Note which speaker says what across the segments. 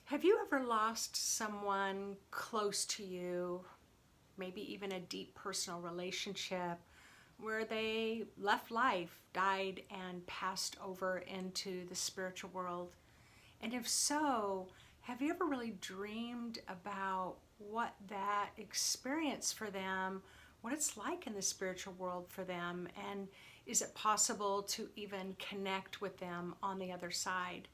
Speaker 1: Have you ever lost someone close to you, maybe even a deep personal relationship, where they left life, died, and passed over into the spiritual world? And if so, have you ever really dreamed about what that experience for them, what it's like in the spiritual world for them, and is it possible to even connect with them on the other side?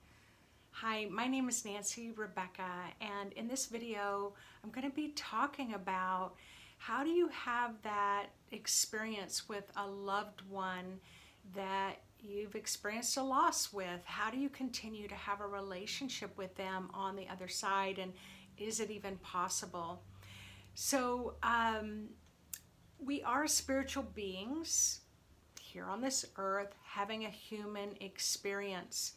Speaker 1: Hi, my name is Nancy Rebecca, and in this video, I'm going to be talking about how do you have that experience with a loved one that you've experienced a loss with? How do you continue to have a relationship with them on the other side, and is it even possible? So, we are spiritual beings here on this earth having a human experience.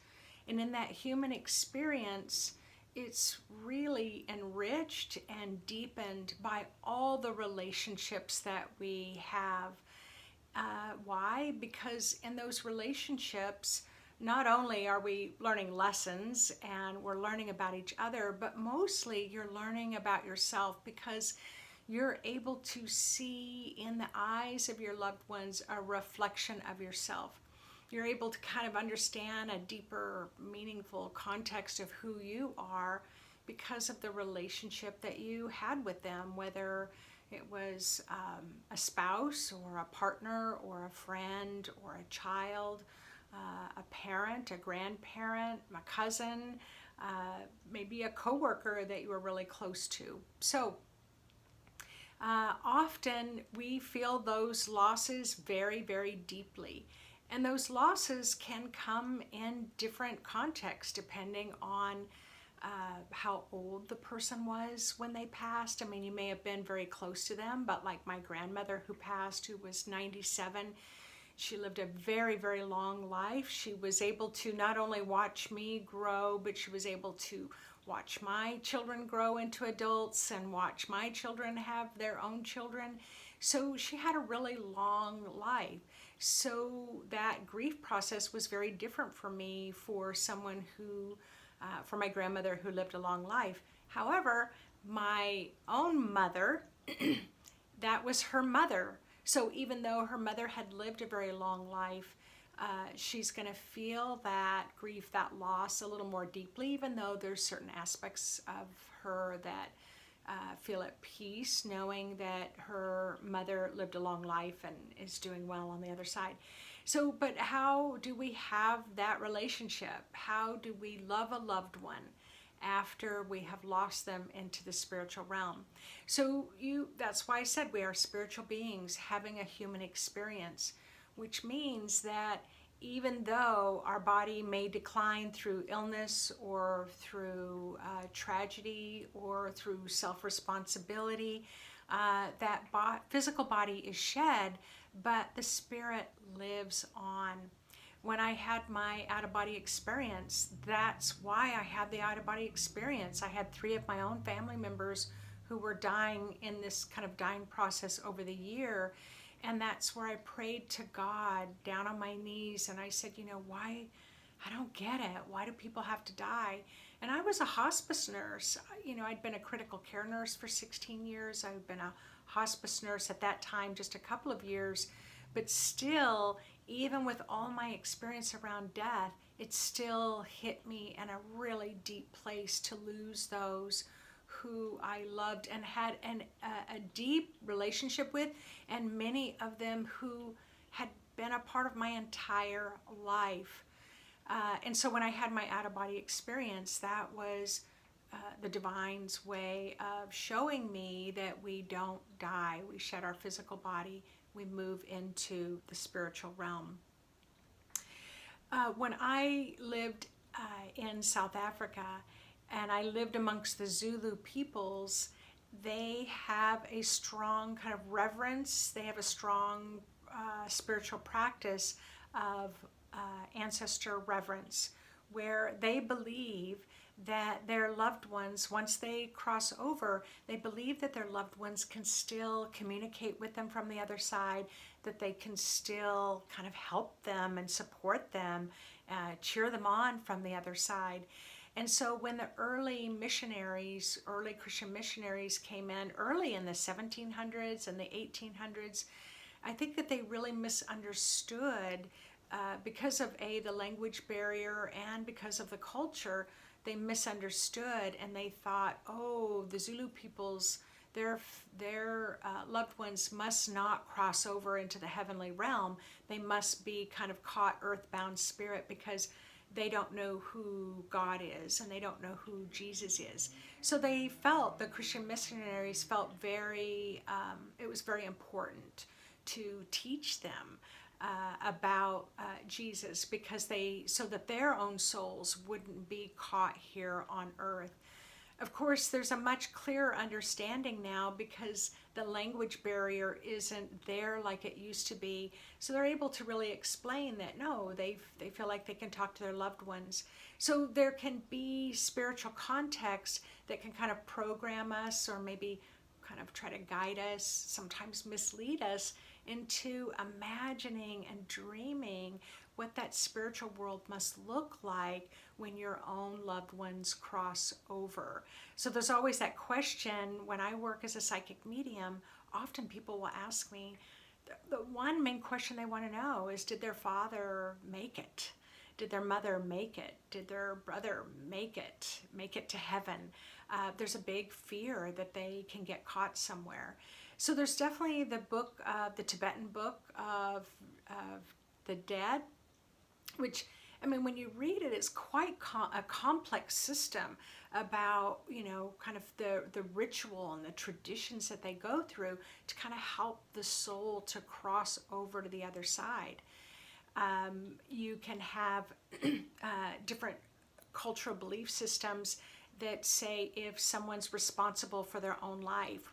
Speaker 1: And in that human experience, it's really enriched and deepened by all the relationships that we have. Why? Because in those relationships, not only are we learning lessons and we're learning about each other, but mostly you're learning about yourself because you're able to see in the eyes of your loved ones a reflection of yourself. You're able to kind of understand a deeper, meaningful context of who you are because of the relationship that you had with them, whether it was a spouse or a partner or a friend or a child, a parent, a grandparent, a cousin, maybe a coworker that you were really close to. So often we feel those losses very, very deeply. And those losses can come in different contexts depending on how old the person was when they passed. I mean, you may have been very close to them, but like my grandmother who passed, who was 97, she lived a very, very long life. She was able to not only watch me grow, but she was able to watch my children grow into adults and watch my children have their own children. So she had a really long life. So that grief process was very different for me for someone who, for my grandmother who lived a long life. However, my own mother, that was her mother. So even though her mother had lived a very long life, she's going to feel that grief, that loss a little more deeply, even though there's certain aspects of her that feel at peace knowing that her mother lived a long life and is doing well on the other side. So, but how do we have that relationship? How do we love a loved one after we have lost them into the spiritual realm? So that's why I said we are spiritual beings having a human experience, which means that even though our body may decline through illness or through tragedy or through self-responsibility, that physical body is shed, but the spirit lives on. When I had my out-of-body experience, that's why I had the out-of-body experience. I had 3 of my own family members who were dying in this kind of dying process over the year. And that's where I prayed to God down on my knees and I said, why? I don't get it. Why do people have to die? And I was a hospice nurse. I'd been a critical care nurse for 16 years. I'd been a hospice nurse at that time, just a couple of years. But still, even with all my experience around death, it still hit me in a really deep place to lose those who I loved and had a deep relationship with, and many of them who had been a part of my entire life. And so when I had my out-of-body experience, that was the divine's way of showing me that we don't die. We shed our physical body. We move into the spiritual realm. When I lived in South Africa, and I lived amongst the Zulu peoples, they have a strong kind of reverence. They have a strong spiritual practice of ancestor reverence, where they believe that their loved ones, once they cross over, they believe that their loved ones can still communicate with them from the other side, that they can still kind of help them and support them, cheer them on from the other side. And so when the early missionaries, early Christian missionaries came in early in the 1700s and the 1800s, I think that they really misunderstood because of the language barrier and because of the culture. They misunderstood and they thought, oh, the Zulu peoples, their loved ones must not cross over into the heavenly realm. They must be kind of caught earthbound spirit because they don't know who God is and they don't know who Jesus is. So they felt, the Christian missionaries felt it was very important to teach them about Jesus so that their own souls wouldn't be caught here on earth. Of course, there's a much clearer understanding now because the language barrier isn't there like it used to be. So they're able to really explain that no, they feel like they can talk to their loved ones. So there can be spiritual context that can kind of program us or maybe kind of try to guide us, sometimes mislead us into imagining and dreaming what that spiritual world must look like when your own loved ones cross over. So there's always that question when I work as a psychic medium. Often people will ask me, the one main question they want to know is, did their father make it? Did their mother make it? Did their brother make it to heaven? There's a big fear that they can get caught somewhere. So there's definitely the book, the Tibetan book of the dead, which, I mean, when you read it, it's quite a complex system about, kind of the ritual and the traditions that they go through to kind of help the soul to cross over to the other side. You can have different cultural belief systems that say if someone's responsible for their own life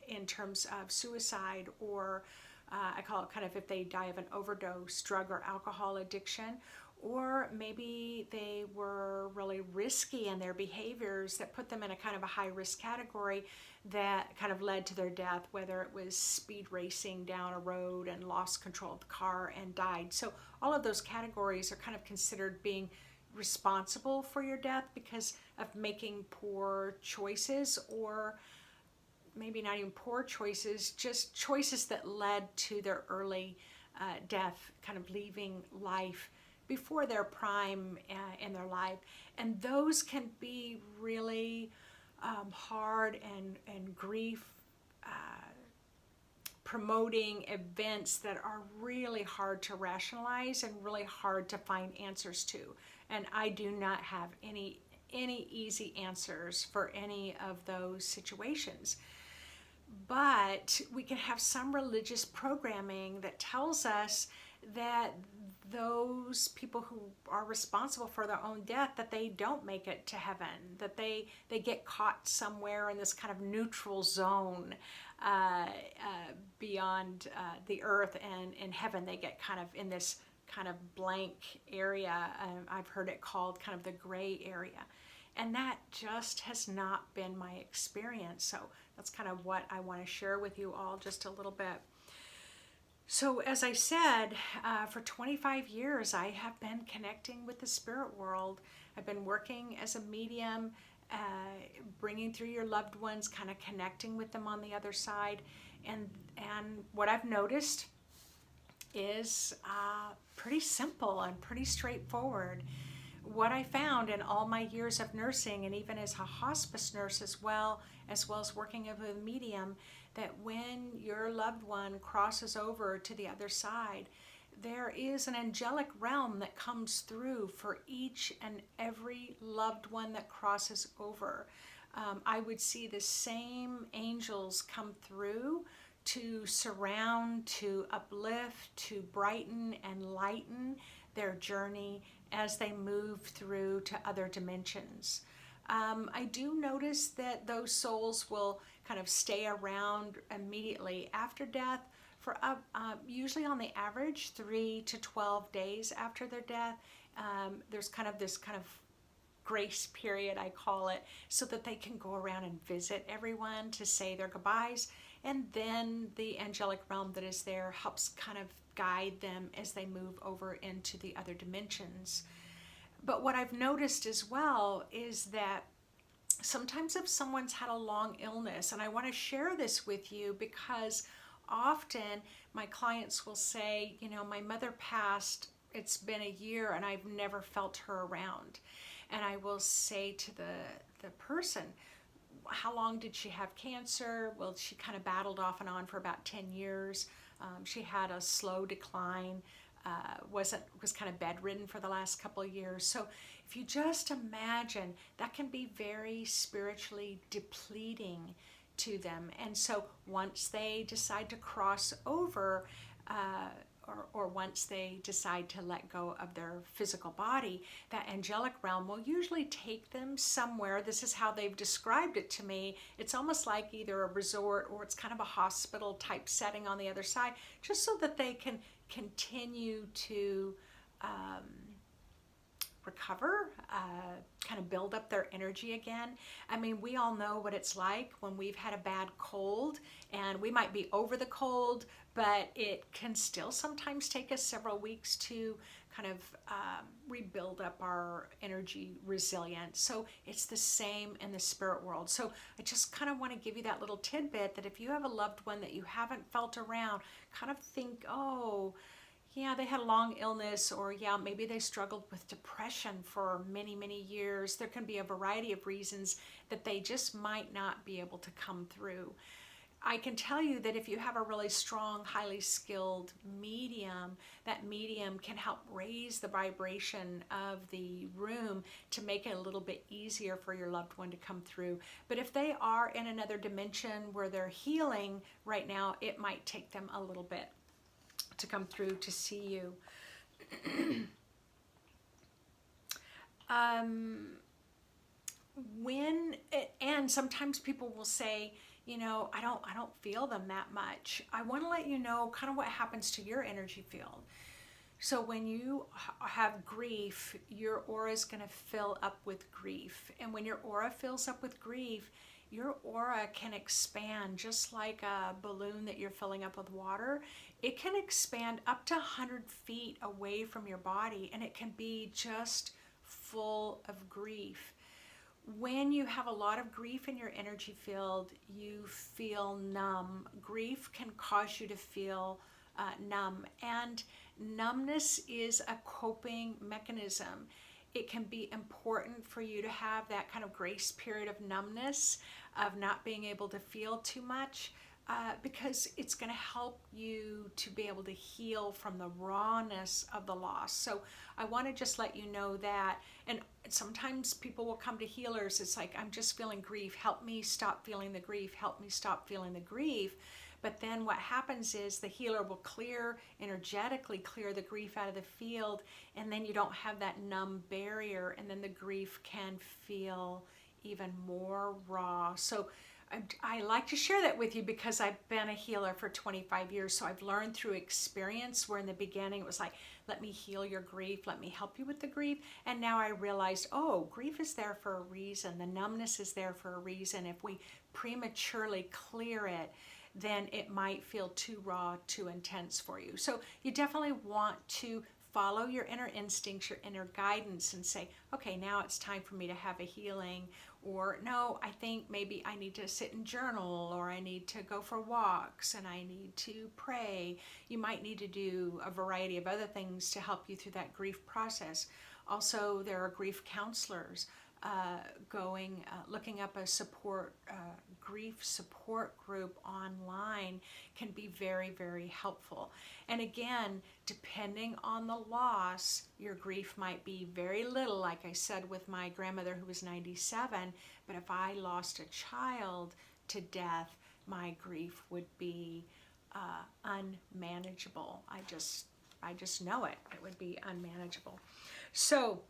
Speaker 1: in terms of suicide, or I call it kind of if they die of an overdose, drug or alcohol addiction, or maybe they were really risky in their behaviors that put them in a kind of a high risk category that kind of led to their death, whether it was speed racing down a road and lost control of the car and died. So all of those categories are kind of considered being responsible for your death because of making poor choices, or maybe not even poor choices, just choices that led to their early death, kind of leaving life before their prime in their life. And those can be really hard and grief promoting events that are really hard to rationalize and really hard to find answers to. And I do not have any easy answers for any of those situations. But we can have some religious programming that tells us that those people who are responsible for their own death, that they don't make it to heaven, that they get caught somewhere in this kind of neutral zone beyond the earth, and in heaven they get kind of in this kind of blank area. I've heard it called kind of the gray area. And that just has not been my experience. So that's kind of what I want to share with you all just a little bit. So as I said, for 25 years, I have been connecting with the spirit world. I've been working as a medium, bringing through your loved ones, kind of connecting with them on the other side. And what I've noticed is pretty simple and pretty straightforward. What I found in all my years of nursing, and even as a hospice nurse as well as working as a medium, that when your loved one crosses over to the other side, there is an angelic realm that comes through for each and every loved one that crosses over. I would see the same angels come through to surround, to uplift, to brighten and lighten their journey as they move through to other dimensions. I do notice that those souls will kind of stay around immediately after death for usually on the average 3 to 12 days after their death. There's kind of this kind of grace period, I call it, so that they can go around and visit everyone to say their goodbyes. And then the angelic realm that is there helps kind of guide them as they move over into the other dimensions. But what I've noticed as well is that sometimes if someone's had a long illness, and I want to share this with you because often my clients will say, you know, my mother passed, it's been a year and I've never felt her around. And I will say to the person, how long did she have cancer? Well, she kind of battled off and on for about 10 years. She had a slow decline, was kind of bedridden for the last couple of years. So if you just imagine, that can be very spiritually depleting to them. And so once they decide to cross over, or once they decide to let go of their physical body, that angelic realm will usually take them somewhere. This is how they've described it to me. It's almost like either a resort or it's kind of a hospital type setting on the other side, just so that they can continue to recover, kind of build up their energy again. I mean, we all know what it's like when we've had a bad cold, and we might be over the cold, but it can still sometimes take us several weeks to kind of rebuild up our energy resilience. So it's the same in the spirit world. So I just kind of want to give you that little tidbit that if you have a loved one that you haven't felt around, kind of think, oh, yeah, they had a long illness, or yeah, maybe they struggled with depression for many, many years. There can be a variety of reasons that they just might not be able to come through. I can tell you that if you have a really strong, highly skilled medium, that medium can help raise the vibration of the room to make it a little bit easier for your loved one to come through. But if they are in another dimension where they're healing right now, it might take them a little bit to come through to see you. And sometimes people will say, you know, I don't feel them that much. I want to let you know kind of what happens to your energy field. So when you have grief, your aura is going to fill up with grief. And when your aura fills up with grief, your aura can expand just like a balloon that you're filling up with water. It can expand up to 100 feet away from your body, and it can be just full of grief. When you have a lot of grief in your energy field, you feel numb. Grief can cause you to feel numb, and numbness is a coping mechanism. It can be important for you to have that kind of grace period of numbness, of not being able to feel too much, because it's going to help you to be able to heal from the rawness of the loss. So I want to just let you know that. And sometimes people will come to healers. It's like, I'm just feeling grief. Help me stop feeling the grief. Help me stop feeling the grief. But then what happens is the healer will energetically clear the grief out of the field, and then you don't have that numb barrier, and then the grief can feel even more raw. So I like to share that with you because I've been a healer for 25 years. So I've learned through experience, where in the beginning it was like, let me heal your grief, let me help you with the grief. And now I realized, oh, grief is there for a reason. The numbness is there for a reason. If we prematurely clear it, then it might feel too raw, too intense for you. So you definitely want to follow your inner instincts, your inner guidance, and say, okay, now it's time for me to have a healing. Or no, I think maybe I need to sit and journal, or I need to go for walks, and I need to pray. You might need to do a variety of other things to help you through that grief process. Also, there are grief counselors. Looking up a grief support group online can be very, very helpful. And again, depending on the loss, your grief might be very little, like I said with my grandmother who was 97, but if I lost a child to death, my grief would be unmanageable. I just know it. It would be unmanageable. So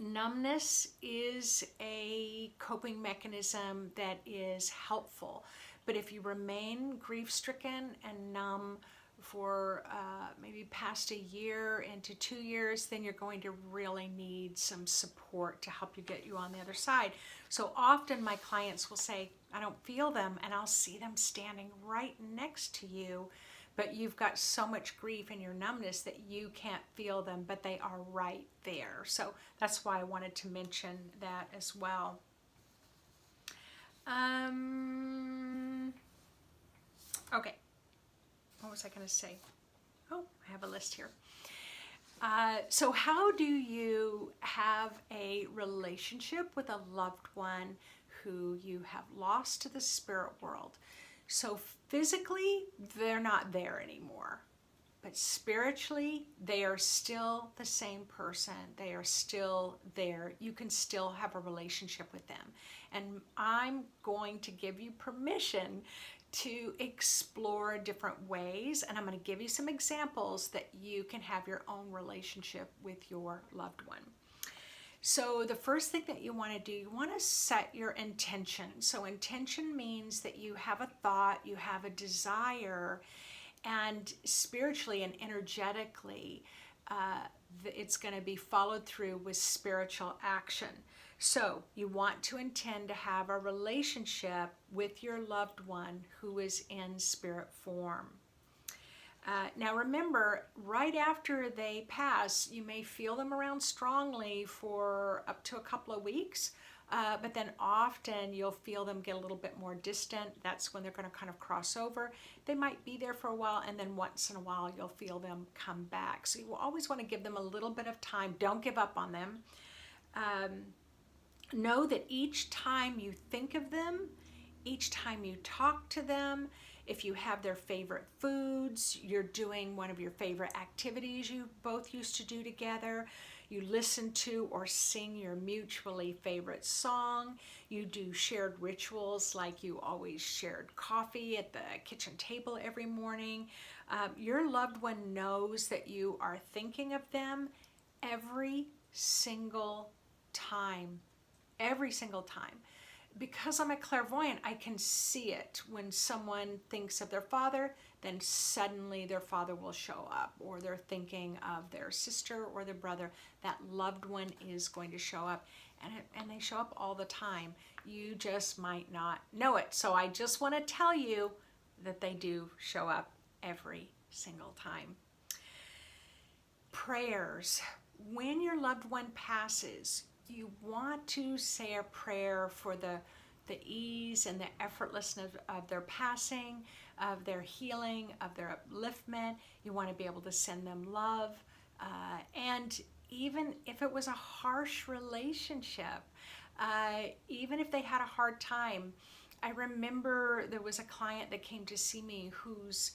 Speaker 1: numbness is a coping mechanism that is helpful, but if you remain grief-stricken and numb for maybe past a year into 2 years, then you're going to really need some support to help get you on the other side. So often my clients will say, I don't feel them, and I'll see them standing right next to you, but you've got so much grief in your numbness that you can't feel them, but they are right there. So that's why I wanted to mention that as well. Okay, what was I going to say? Oh, I have a list here. So how do you have a relationship with a loved one who you have lost to the spirit world? So physically, they're not there anymore. But spiritually, they are still the same person. They are still there. You can still have a relationship with them. And I'm going to give you permission to explore different ways. And I'm going to give you some examples that you can have your own relationship with your loved one. So the first thing that you want to do, you want to set your intention. So intention means that you have a thought, you have a desire, and spiritually and energetically, it's going to be followed through with spiritual action. So you want to intend to have a relationship with your loved one who is in spirit form. Now remember, right after they pass, you may feel them around strongly for up to a couple of weeks. But then often you'll feel them get a little bit more distant. That's when they're going to kind of cross over. They might be there for a while, and then once in a while you'll feel them come back. So you will always want to give them a little bit of time. Don't give up on them. Know that each time you think of them, each time you talk to them, if you have their favorite foods, you're doing one of your favorite activities you both used to do together, you listen to or sing your mutually favorite song, you do shared rituals like you always shared coffee at the kitchen table every morning, your loved one knows that you are thinking of them every single time. Every single time. Because I'm a clairvoyant, I can see it. When someone thinks of their father, then suddenly their father will show up, or they're thinking of their sister or their brother. That loved one is going to show up, and they show up all the time. You just might not know it. So I just want to tell you that they do show up every single time. Prayers. When your loved one passes, you want to say a prayer for the ease and the effortlessness of their passing, of their healing, of their upliftment. You want to be able to send them love. And even if it was a harsh relationship, even if they had a hard time, I remember there was a client that came to see me whose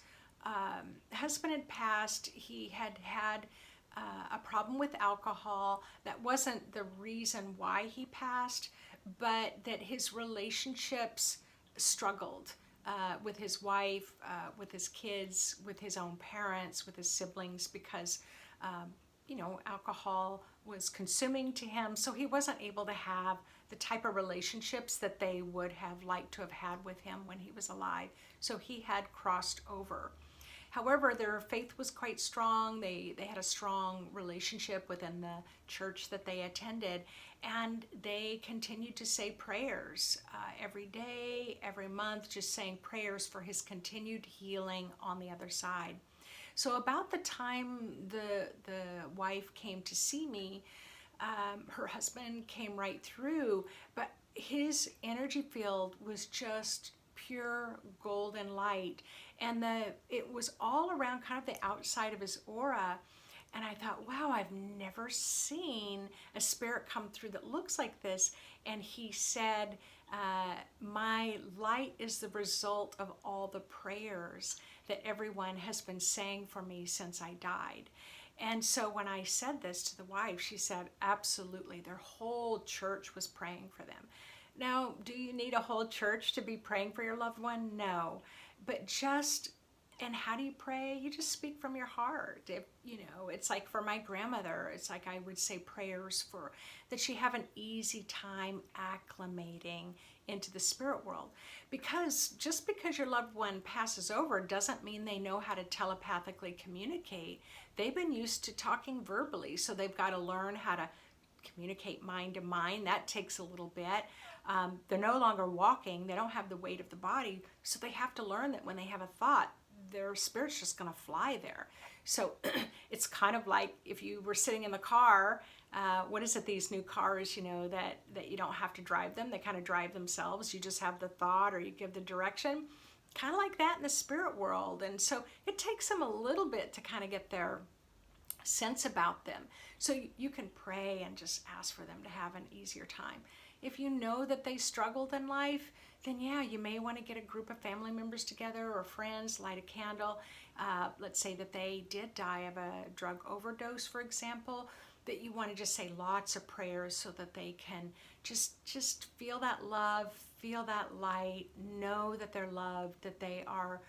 Speaker 1: husband had passed. He had had a problem with alcohol. That wasn't the reason why he passed, but that his relationships struggled with his wife, with his kids, with his own parents, with his siblings, because alcohol was consuming to him. So he wasn't able to have the type of relationships that they would have liked to have had with him when he was alive. So he had crossed over. However, their faith was quite strong. They had a strong relationship within the church that they attended, and they continued to say prayers every day, every month, just saying prayers for his continued healing on the other side. So about the time the wife came to see me, her husband came right through, but his energy field was just pure golden light, and it was all around kind of the outside of his aura. And I thought, wow, I've never seen a spirit come through that looks like this. And he said, my light is the result of all the prayers that everyone has been saying for me since I died. And so when I said this to the wife, she said, absolutely, their whole church was praying for them. Now, do you need a whole church to be praying for your loved one? No. But and how do you pray? You just speak from your heart. It's like for my grandmother, it's like I would say prayers for that she have an easy time acclimating into the spirit world. Because just because your loved one passes over doesn't mean they know how to telepathically communicate. They've been used to talking verbally, so they've got to learn how to communicate mind to mind. That takes a little bit. They're no longer walking. They don't have the weight of the body, so they have to learn that when they have a thought, their spirit's just going to fly there. So it's kind of like if you were sitting in the car, what is it, these new cars, that you don't have to drive them, they kind of drive themselves. You just have the thought or you give the direction, kind of like that in the spirit world. And so it takes them a little bit to kind of get their sense about them. So you can pray and just ask for them to have an easier time. If you know that they struggled in life, then yeah, you may want to get a group of family members together or friends, light a candle. Let's say that they did die of a drug overdose, for example, that you want to just say lots of prayers so that they can just feel that love, feel that light, know that they're loved, that they are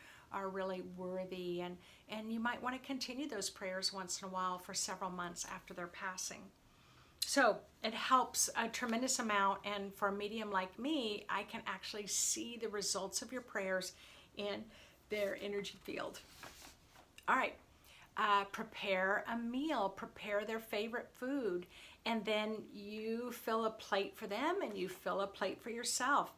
Speaker 1: really worthy. And you might want to continue those prayers once in a while for several months after their passing. So it helps a tremendous amount, and for a medium like me, I can actually see the results of your prayers in their energy field. All right, prepare a meal, prepare their favorite food, and then you fill a plate for them and you fill a plate for yourself.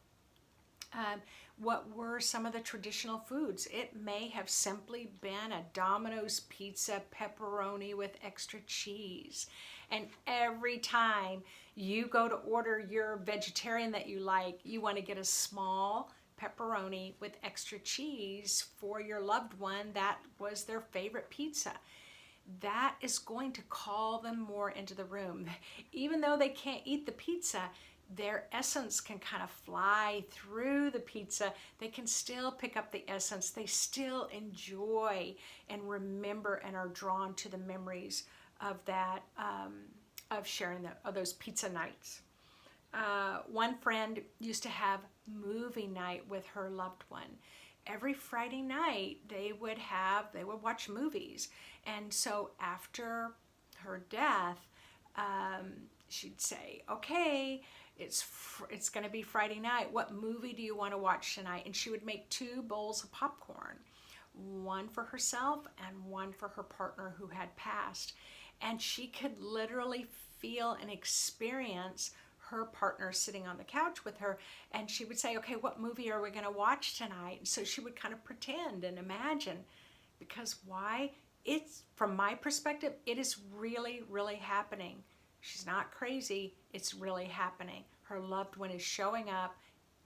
Speaker 1: What were some of the traditional foods? It may have simply been a Domino's pizza, pepperoni with extra cheese. And every time you go to order your vegetarian that you like, you want to get a small pepperoni with extra cheese for your loved one. That was their favorite pizza. That is going to call them more into the room. Even though they can't eat the pizza, their essence can kind of fly through the pizza. They can still pick up the essence. They still enjoy and remember and are drawn to the memories of that, of sharing those pizza nights. One friend used to have movie night with her loved one. Every Friday night they would watch movies. And so after her death, she'd say, okay, it's going to be Friday night. What movie do you want to watch tonight? And she would make 2 bowls of popcorn, one for herself and one for her partner who had passed. And she could literally feel and experience her partner sitting on the couch with her. And she would say, okay, what movie are we going to watch tonight? And so she would kind of pretend and imagine, because why? It's, from my perspective, it is really, really happening. She's not crazy. It's really happening. Her loved one is showing up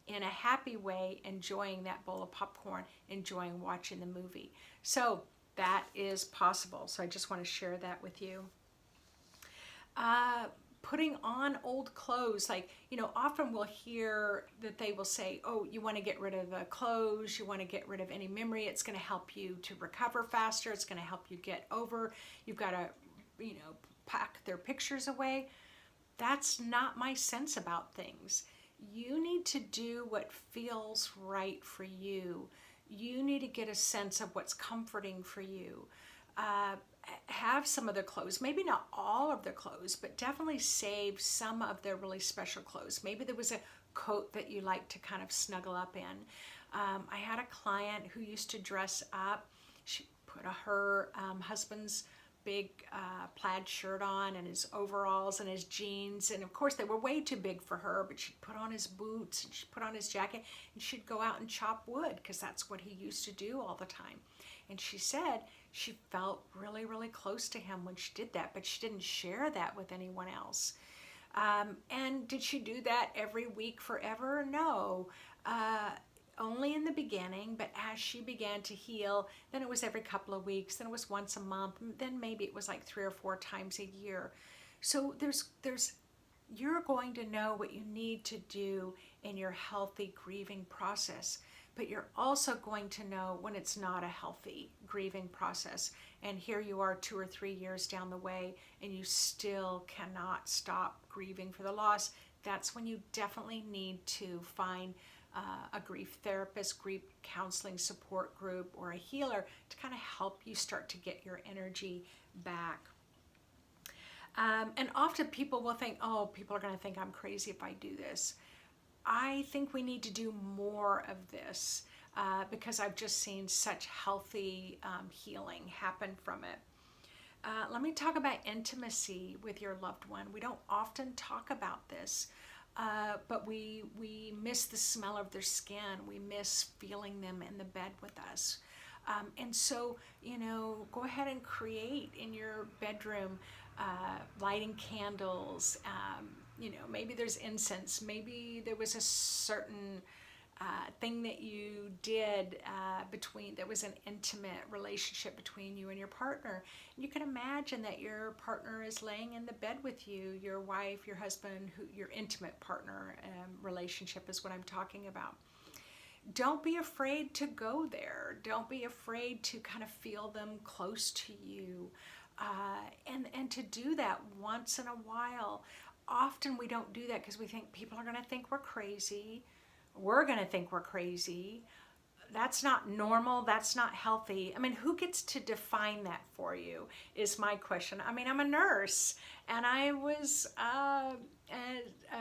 Speaker 1: in a happy way, enjoying that bowl of popcorn, enjoying watching the movie. So that is possible. So I just want to share that with you. Putting on old clothes, like, often we'll hear that they will say, oh, you want to get rid of the clothes, you want to get rid of any memory, it's going to help you to recover faster, it's going to help you get over, you've got to, pack their pictures away. That's not my sense about things. You need to do what feels right for you. You need to get a sense of what's comforting for you. Have some of their clothes, maybe not all of their clothes, but definitely save some of their really special clothes. Maybe there was a coat that you like to kind of snuggle up in. I had a client who used to dress up. She put her husband's big plaid shirt on and his overalls and his jeans, and of course they were way too big for her, but she'd put on his boots and she'd put on his jacket and she'd go out and chop wood because that's what he used to do all the time. And she said she felt really, really close to him when she did that, but she didn't share that with anyone else. And did she do that every week forever? No. Only in the beginning, but as she began to heal, then it was every couple of weeks, then it was once a month, then maybe it was like 3 or 4 times a year. So you're going to know what you need to do in your healthy grieving process, but you're also going to know when it's not a healthy grieving process. And here you are 2 or 3 years down the way and you still cannot stop grieving for the loss. That's when you definitely need to find a grief therapist, grief counseling support group, or a healer to kind of help you start to get your energy back. And often people will think, oh, people are going to think I'm crazy if I do this. I think we need to do more of this because I've just seen such healthy healing happen from it. Let me talk about intimacy with your loved one. We don't often talk about this. But we miss the smell of their skin. We miss feeling them in the bed with us. And so, go ahead and create in your bedroom, lighting candles. Maybe there's incense. Maybe there was a certain thing that you did that was an intimate relationship between you and your partner. And you can imagine that your partner is laying in the bed with you, your wife, your husband, your intimate partner relationship is what I'm talking about. Don't be afraid to go there. Don't be afraid to kind of feel them close to you. And to do that once in a while. Often we don't do that because we think people are going to think we're crazy. We're going to think we're crazy. That's not normal. That's not healthy. I mean, who gets to define that for you is my question. I mean, I'm a nurse and I was a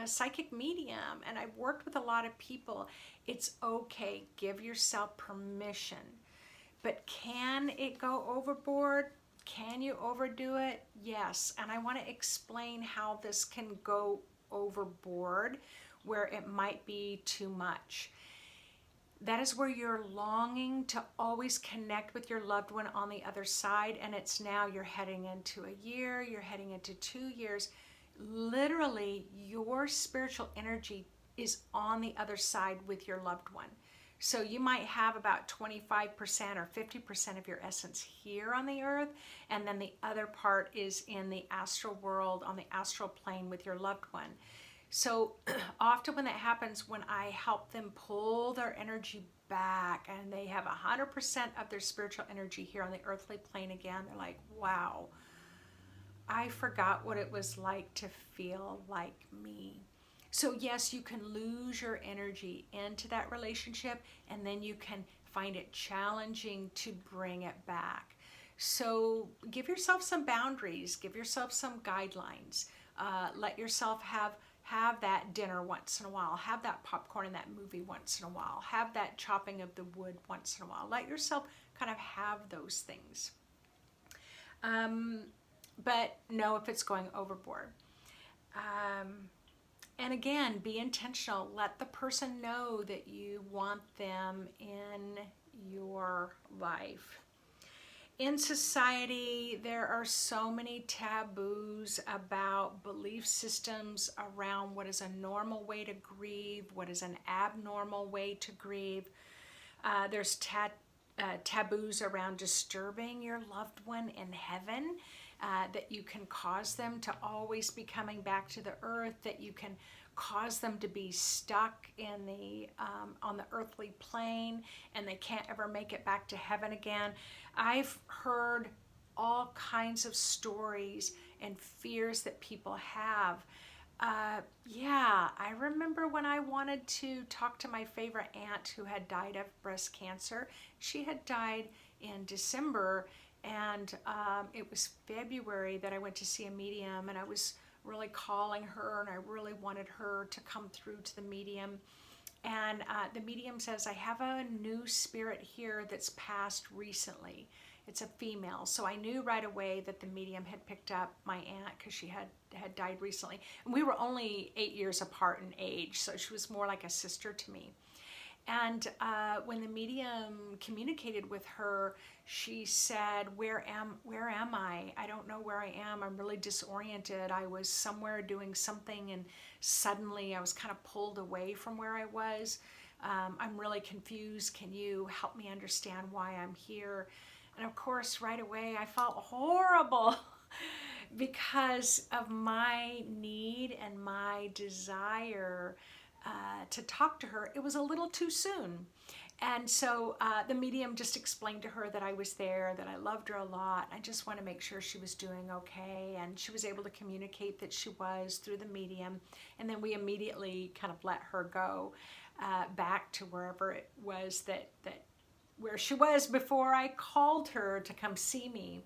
Speaker 1: psychic medium and I've worked with a lot of people. It's okay. Give yourself permission. But can it go overboard? Can you overdo it? Yes. And I want to explain how this can go overboard where it might be too much. That is where you're longing to always connect with your loved one on the other side, and it's now you're heading into a year, you're heading into 2 years. Literally, your spiritual energy is on the other side with your loved one. So you might have about 25% or 50% of your essence here on the earth, and then the other part is in the astral world, on the astral plane with your loved one. So often when that happens, when I help them pull their energy back and they have 100% of their spiritual energy here on the earthly plane again, they're like, wow, I forgot what it was like to feel like me. So yes, you can lose your energy into that relationship and then you can find it challenging to bring it back. So give yourself some boundaries, give yourself some guidelines. Let yourself have that dinner once in a while, have that popcorn and that movie once in a while, have that chopping of the wood once in a while. Let yourself kind of have those things. But know if it's going overboard. And again, be intentional. Let the person know that you want them in your life. In society, there are so many taboos about belief systems around what is a normal way to grieve, what is an abnormal way to grieve. There's taboos around disturbing your loved one in heaven, that you can cause them to always be coming back to the earth, that you can cause them to be stuck in on the earthly plane and they can't ever make it back to heaven again. I've heard all kinds of stories and fears that people have. I remember when I wanted to talk to my favorite aunt who had died of breast cancer. She had died in December, and it was February that I went to see a medium, and I was really calling her, and I really wanted her to come through to the medium. And the medium says, I have a new spirit here that's passed recently. It's a female. So I knew right away that the medium had picked up my aunt because she had died recently. And we were only 8 years apart in age, so she was more like a sister to me. And when the medium communicated with her, she said, where am I? I don't know where I am. I'm really disoriented. I was somewhere doing something and suddenly I was kind of pulled away from where I was. I'm really confused. Can you help me understand why I'm here? And of course, right away, I felt horrible because of my need and my desire to talk to her. It was a little too soon. And so the medium just explained to her that I was there, that I loved her a lot. I just want to make sure she was doing okay. And she was able to communicate that she was through the medium. And then we immediately kind of let her go back to wherever it was where she was before I called her to come see me.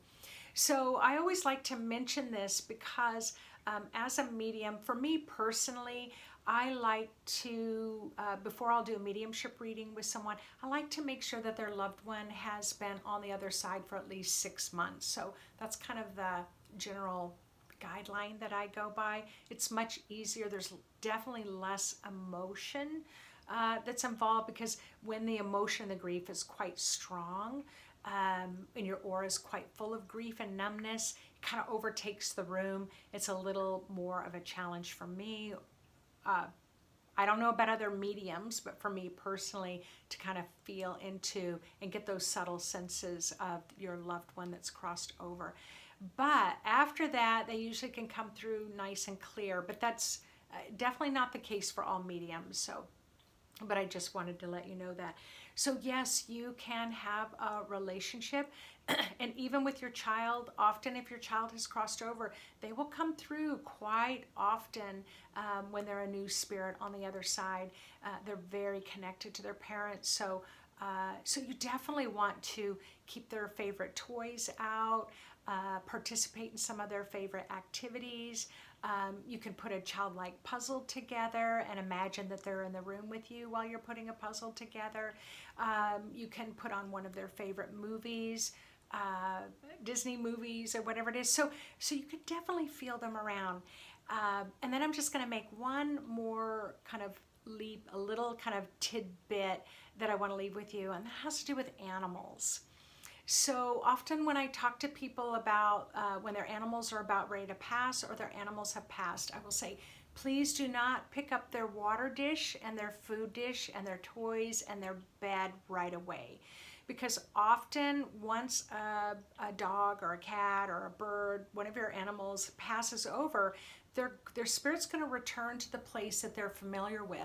Speaker 1: So I always like to mention this because as a medium, for me personally, I like to, before I'll do a mediumship reading with someone, I like to make sure that their loved one has been on the other side for at least 6 months. So that's kind of the general guideline that I go by. It's much easier. There's definitely less emotion that's involved, because when the emotion, the grief is quite strong, and your aura is quite full of grief and numbness, it kind of overtakes the room. It's a little more of a challenge for me. I don't know about other mediums, but for me personally, to kind of feel into and get those subtle senses of your loved one that's crossed over. But after that, they usually can come through nice and clear, but that's definitely not the case for all mediums. So, but I just wanted to let you know that. So yes, you can have a relationship, and even with your child, often if your child has crossed over, they will come through quite often when they're a new spirit on the other side. They're very connected to their parents, so so you definitely want to keep their favorite toys out, participate in some of their favorite activities. You can put a childlike puzzle together and imagine that they're in the room with you while you're putting a puzzle together. You can put on one of their favorite movies, Disney movies or whatever it is. So you could definitely feel them around. And then I'm just going to make one more kind of leap, a little kind of tidbit that I want to leave with you, and that has to do with animals. So often when I talk to people about when their animals are about ready to pass or their animals have passed, I will say, please do not pick up their water dish and their food dish and their toys and their bed right away. Because often once a dog or a cat or a bird, one of your animals passes over, their spirit's going to return to the place that they're familiar with.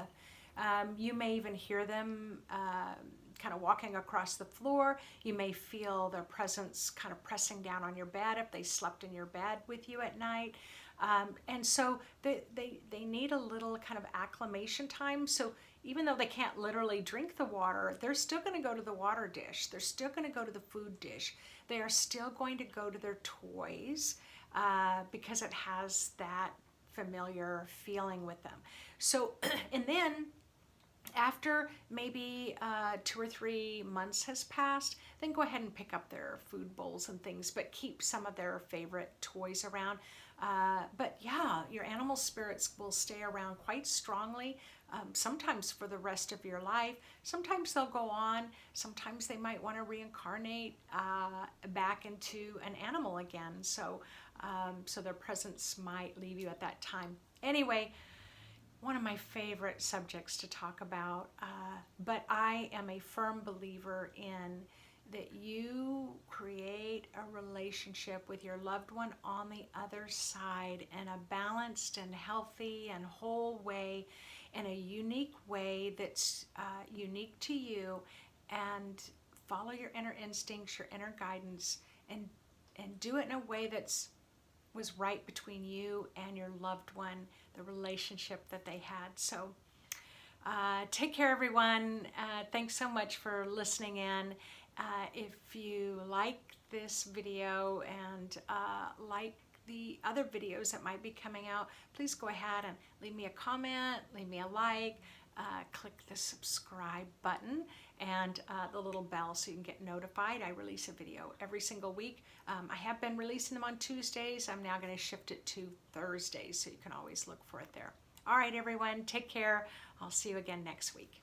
Speaker 1: You may even hear them kind of walking across the floor. You may feel their presence kind of pressing down on your bed if they slept in your bed with you at night. And so they need a little kind of acclimation time. So even though they can't literally drink the water, they're still going to go to the water dish. They're still going to go to the food dish. They are still going to go to their toys because it has that familiar feeling with them. So, and then after maybe 2 or 3 months has passed, then go ahead and pick up their food bowls and things, but keep some of their favorite toys around. But yeah, your animal spirits will stay around quite strongly, sometimes for the rest of your life. Sometimes they'll go on. Sometimes they might want to reincarnate back into an animal again. So, so their presence might leave you at that time. Anyway, one of my favorite subjects to talk about, but I am a firm believer in that you create a relationship with your loved one on the other side in a balanced and healthy and whole way, in a unique way that's unique to you, and follow your inner instincts, your inner guidance, and do it in a way that's was right between you and your loved one, the relationship that they had. So take care, everyone. Thanks so much for listening in. If you like this video and like the other videos that might be coming out, please go ahead and leave me a comment, leave me a like, click the subscribe button and the little bell so you can get notified. I release a video every single week. I have been releasing them on Tuesdays. I'm now going to shift it to Thursdays, so you can always look for it there. All right, everyone, take care. I'll see you again next week.